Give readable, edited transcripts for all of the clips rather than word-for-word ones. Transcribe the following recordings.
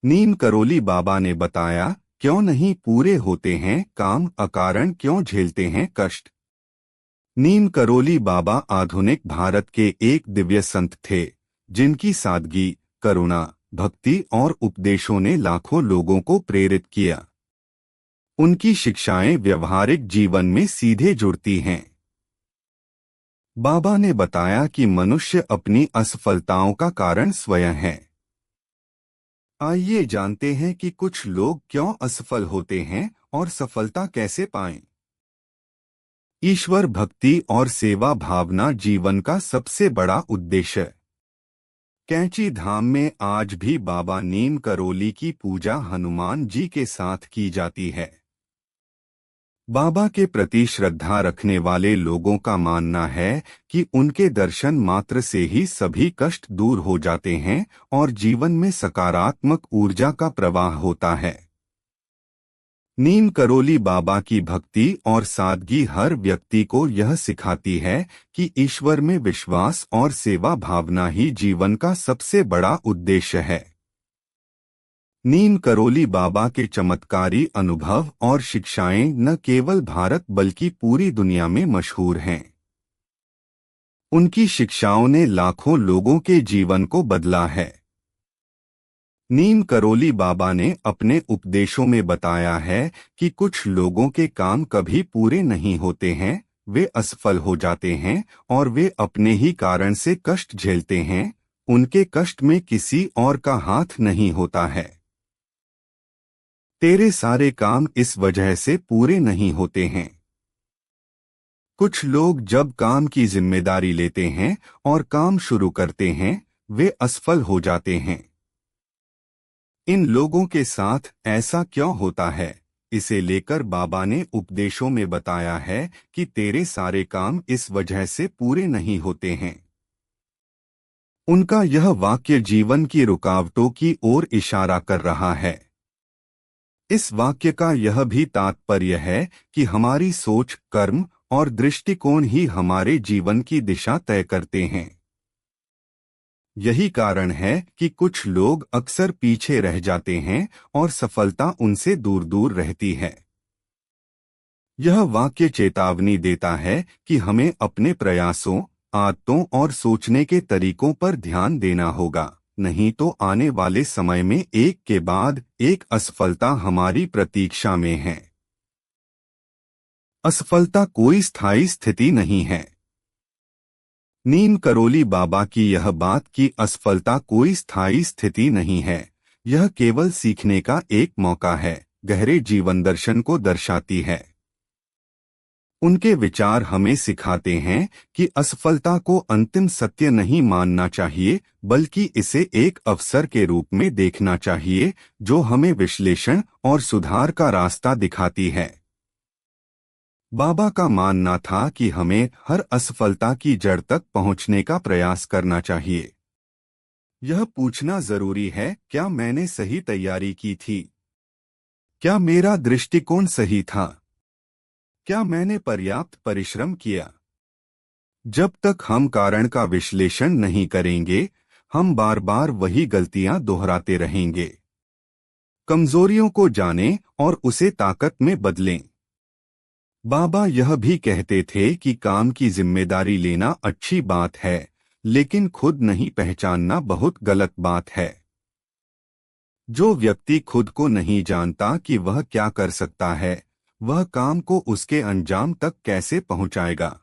नीम करोली बाबा ने बताया, क्यों नहीं पूरे होते हैं काम, अकारण क्यों झेलते हैं कष्ट। नीम करोली बाबा आधुनिक भारत के एक दिव्य संत थे, जिनकी सादगी, करुणा, भक्ति और उपदेशों ने लाखों लोगों को प्रेरित किया। उनकी शिक्षाएं व्यवहारिक जीवन में सीधे जुड़ती हैं। बाबा ने बताया कि मनुष्य अपनी असफलताओं का कारण स्वयं है। आइए जानते हैं कि कुछ लोग क्यों असफल होते हैं और सफलता कैसे पाएं। ईश्वर भक्ति और सेवा भावना जीवन का सबसे बड़ा उद्देश्य है। कैंची धाम में आज भी बाबा नीम करोली की पूजा हनुमान जी के साथ की जाती है। बाबा के प्रति श्रद्धा रखने वाले लोगों का मानना है कि उनके दर्शन मात्र से ही सभी कष्ट दूर हो जाते हैं और जीवन में सकारात्मक ऊर्जा का प्रवाह होता है। नीम करोली बाबा की भक्ति और सादगी हर व्यक्ति को यह सिखाती है कि ईश्वर में विश्वास और सेवा भावना ही जीवन का सबसे बड़ा उद्देश्य है। नीम करोली बाबा के चमत्कारी अनुभव और शिक्षाएं न केवल भारत बल्कि पूरी दुनिया में मशहूर हैं। उनकी शिक्षाओं ने लाखों लोगों के जीवन को बदला है। नीम करोली बाबा ने अपने उपदेशों में बताया है कि कुछ लोगों के काम कभी पूरे नहीं होते हैं, वे असफल हो जाते हैं और वे अपने ही कारण से कष्ट झेलते हैं। उनके कष्ट में किसी और का हाथ नहीं होता है। तेरे सारे काम इस वजह से पूरे नहीं होते हैं। कुछ लोग जब काम की जिम्मेदारी लेते हैं और काम शुरू करते हैं, वे असफल हो जाते हैं। इन लोगों के साथ ऐसा क्यों होता है, इसे लेकर बाबा ने उपदेशों में बताया है कि तेरे सारे काम इस वजह से पूरे नहीं होते हैं। उनका यह वाक्य जीवन की रुकावटों की ओर इशारा कर रहा है। इस वाक्य का यह भी तात्पर्य है कि हमारी सोच, कर्म और दृष्टिकोण ही हमारे जीवन की दिशा तय करते हैं। यही कारण है कि कुछ लोग अक्सर पीछे रह जाते हैं और सफलता उनसे दूर दूर रहती है। यह वाक्य चेतावनी देता है कि हमें अपने प्रयासों, आदतों और सोचने के तरीकों पर ध्यान देना होगा, नहीं तो आने वाले समय में एक के बाद एक असफलता हमारी प्रतीक्षा में है। असफलता कोई स्थायी स्थिति नहीं है। नीम करोली बाबा की यह बात कि असफलता कोई स्थायी स्थिति नहीं है, यह केवल सीखने का एक मौका है, गहरे जीवन दर्शन को दर्शाती है। उनके विचार हमें सिखाते हैं कि असफलता को अंतिम सत्य नहीं मानना चाहिए, बल्कि इसे एक अवसर के रूप में देखना चाहिए, जो हमें विश्लेषण और सुधार का रास्ता दिखाती है। बाबा का मानना था कि हमें हर असफलता की जड़ तक पहुंचने का प्रयास करना चाहिए। यह पूछना जरूरी है, क्या मैंने सही तैयारी की थी? क्या मेरा दृष्टिकोण सही था? क्या मैंने पर्याप्त परिश्रम किया? जब तक हम कारण का विश्लेषण नहीं करेंगे, हम बार बार वही गलतियां दोहराते रहेंगे। कमजोरियों को जानें और उसे ताकत में बदलें। बाबा यह भी कहते थे कि काम की जिम्मेदारी लेना अच्छी बात है, लेकिन खुद नहीं पहचानना बहुत गलत बात है। जो व्यक्ति खुद को नहीं जानता कि वह क्या कर सकता है, वह काम को उसके अंजाम तक कैसे पहुंचाएगा।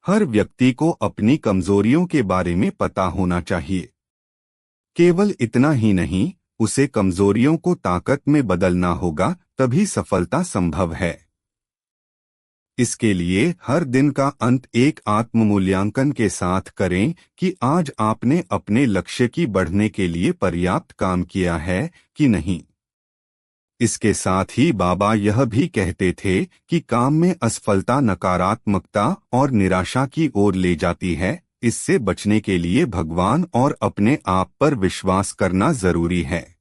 हर व्यक्ति को अपनी कमजोरियों के बारे में पता होना चाहिए। केवल इतना ही नहीं, उसे कमजोरियों को ताकत में बदलना होगा, तभी सफलता संभव है। इसके लिए हर दिन का अंत एक आत्ममूल्यांकन के साथ करें कि आज आपने अपने लक्ष्य की बढ़ने के लिए पर्याप्त काम किया है कि नहीं। इसके साथ ही बाबा यह भी कहते थे कि काम में असफलता नकारात्मकता और निराशा की ओर ले जाती है। इससे बचने के लिए भगवान और अपने आप पर विश्वास करना जरूरी है।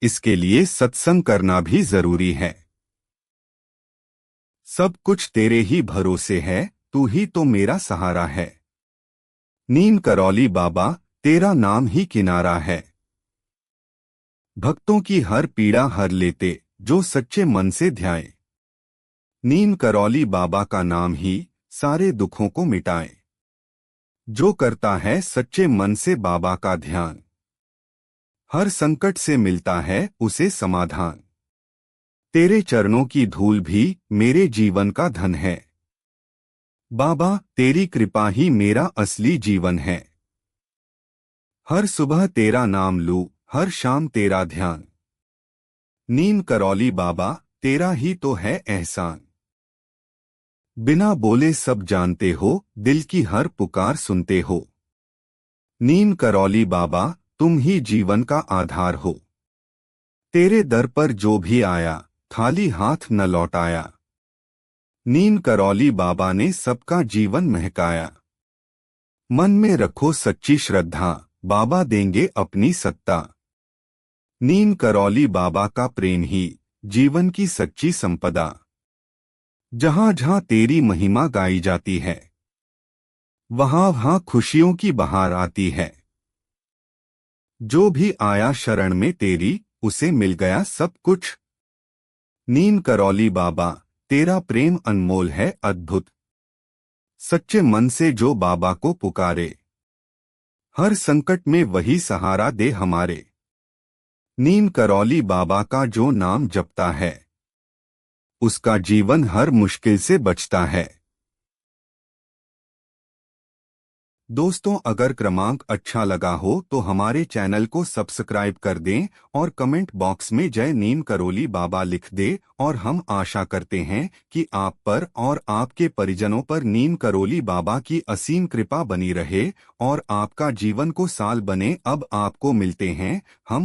इसके लिए सत्संग करना भी जरूरी है। सब कुछ तेरे ही भरोसे है, तू ही तो मेरा सहारा है। नीम करौली बाबा, तेरा नाम ही किनारा है। भक्तों की हर पीड़ा हर लेते जो सच्चे मन से ध्याए। नीम करौली बाबा का नाम ही सारे दुखों को मिटाए। जो करता है सच्चे मन से बाबा का ध्यान, हर संकट से मिलता है उसे समाधान। तेरे चरणों की धूल भी मेरे जीवन का धन है। बाबा तेरी कृपा ही मेरा असली जीवन है। हर सुबह तेरा नाम लूं, हर शाम तेरा ध्यान। नीम करौली बाबा तेरा ही तो है एहसान। बिना बोले सब जानते हो, दिल की हर पुकार सुनते हो। नीम करौली बाबा तुम ही जीवन का आधार हो। तेरे दर पर जो भी आया खाली हाथ न लौटाया। नीम करौली बाबा ने सबका जीवन महकाया। मन में रखो सच्ची श्रद्धा, बाबा देंगे अपनी सत्ता। नीम करौली बाबा का प्रेम ही जीवन की सच्ची संपदा। जहां जहां तेरी महिमा गाई जाती है, वहां वहां खुशियों की बहार आती है। जो भी आया शरण में तेरी, उसे मिल गया सब कुछ। नीम करौली बाबा तेरा प्रेम अनमोल है अद्भुत। सच्चे मन से जो बाबा को पुकारे, हर संकट में वही सहारा दे हमारे। नीम करौली बाबा का जो नाम जपता है, उसका जीवन हर मुश्किल से बचता है। दोस्तों, अगर क्रमांक अच्छा लगा हो तो हमारे चैनल को सब्सक्राइब कर दें और कमेंट बॉक्स में जय नीम करौली बाबा लिख दे। और हम आशा करते हैं कि आप पर और आपके परिजनों पर नीम करौली बाबा की असीम कृपा बनी रहे और आपका जीवन को साल बने। अब आपको मिलते हैं हम